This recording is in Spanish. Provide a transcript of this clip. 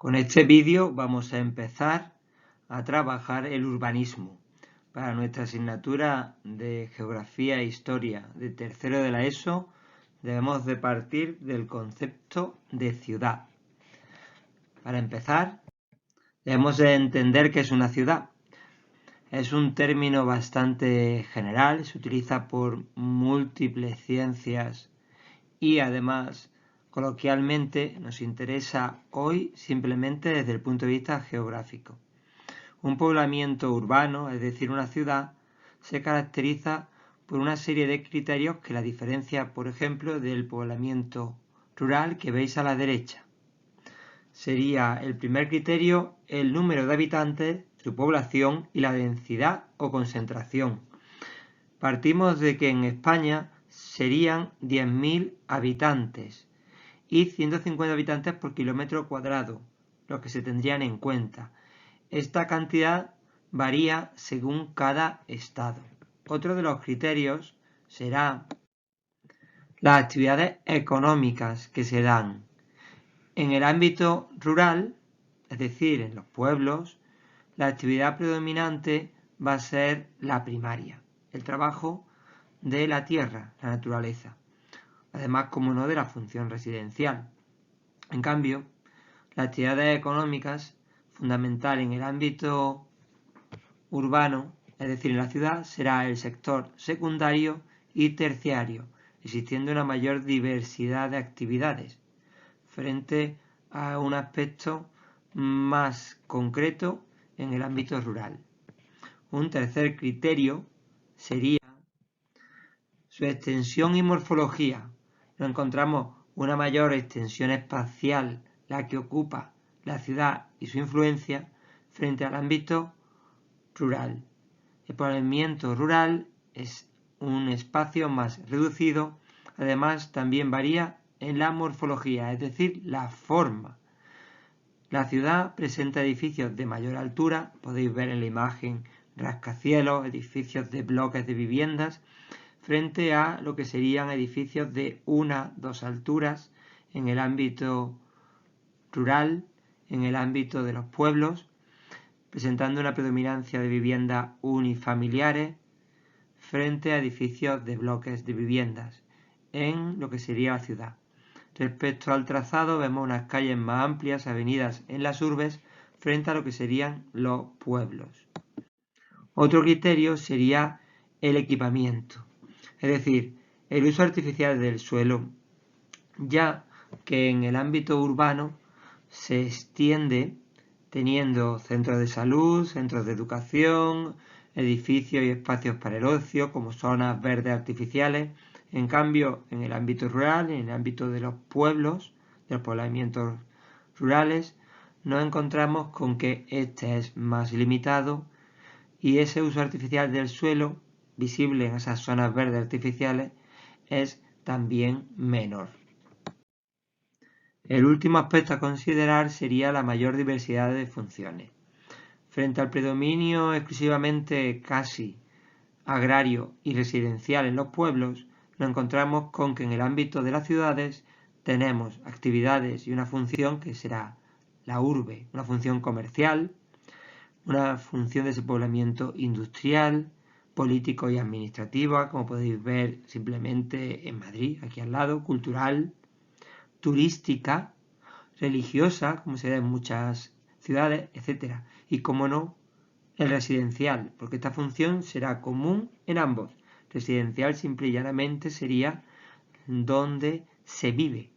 Con este vídeo vamos a empezar a trabajar el urbanismo para nuestra asignatura de Geografía e Historia de tercero de la ESO. Debemos de partir del concepto de ciudad. Para empezar, debemos de entender qué es una ciudad. Es un término bastante general, se utiliza por múltiples ciencias y además coloquialmente nos interesa hoy simplemente desde el punto de vista geográfico. Un poblamiento urbano, es decir, una ciudad, se caracteriza por una serie de criterios que la diferencia, por ejemplo, del poblamiento rural que veis a la derecha. Sería el primer criterio el número de habitantes, su población y la densidad o concentración. Partimos de que en España serían 10.000 habitantes y 150 habitantes por kilómetro cuadrado, lo que se tendrían en cuenta. Esta cantidad varía según cada estado. Otro de los criterios será las actividades económicas que se dan. En el ámbito rural, es decir, en los pueblos, la actividad predominante va a ser la primaria, el trabajo de la tierra, la naturaleza, además, como no, de la función residencial. En cambio, las actividades económicas, fundamental en el ámbito urbano, es decir, en la ciudad, será el sector secundario y terciario, existiendo una mayor diversidad de actividades, frente a un aspecto más concreto en el ámbito rural. Un tercer criterio sería su extensión y morfología. Nos encontramos una mayor extensión espacial, la que ocupa la ciudad y su influencia, frente al ámbito rural. El poblamiento rural es un espacio más reducido, además también varía en la morfología, es decir, la forma. La ciudad presenta edificios de mayor altura, podéis ver en la imagen rascacielos, edificios de bloques de viviendas, frente a lo que serían edificios de 1-2 alturas en el ámbito rural, en el ámbito de los pueblos, presentando una predominancia de viviendas unifamiliares frente a edificios de bloques de viviendas en lo que sería la ciudad. Respecto al trazado, vemos unas calles más amplias, avenidas en las urbes, frente a lo que serían los pueblos. Otro criterio sería el equipamiento, es decir, el uso artificial del suelo, ya que en el ámbito urbano se extiende teniendo centros de salud, centros de educación, edificios y espacios para el ocio, como zonas verdes artificiales. En cambio, en el ámbito rural, en el ámbito de los pueblos, de los poblamientos rurales, nos encontramos con que este es más limitado y ese uso artificial del suelo, visible en esas zonas verdes artificiales, es también menor. El último aspecto a considerar sería la mayor diversidad de funciones. Frente al predominio exclusivamente casi agrario y residencial en los pueblos, nos encontramos con que en el ámbito de las ciudades tenemos actividades y una función que será la urbe, una función comercial, una función de despoblamiento industrial, político y administrativa, como podéis ver simplemente en Madrid, aquí al lado, cultural, turística, religiosa, como se da en muchas ciudades, etc. Y, como no, el residencial, porque esta función será común en ambos. Residencial simple y llanamente sería donde se vive,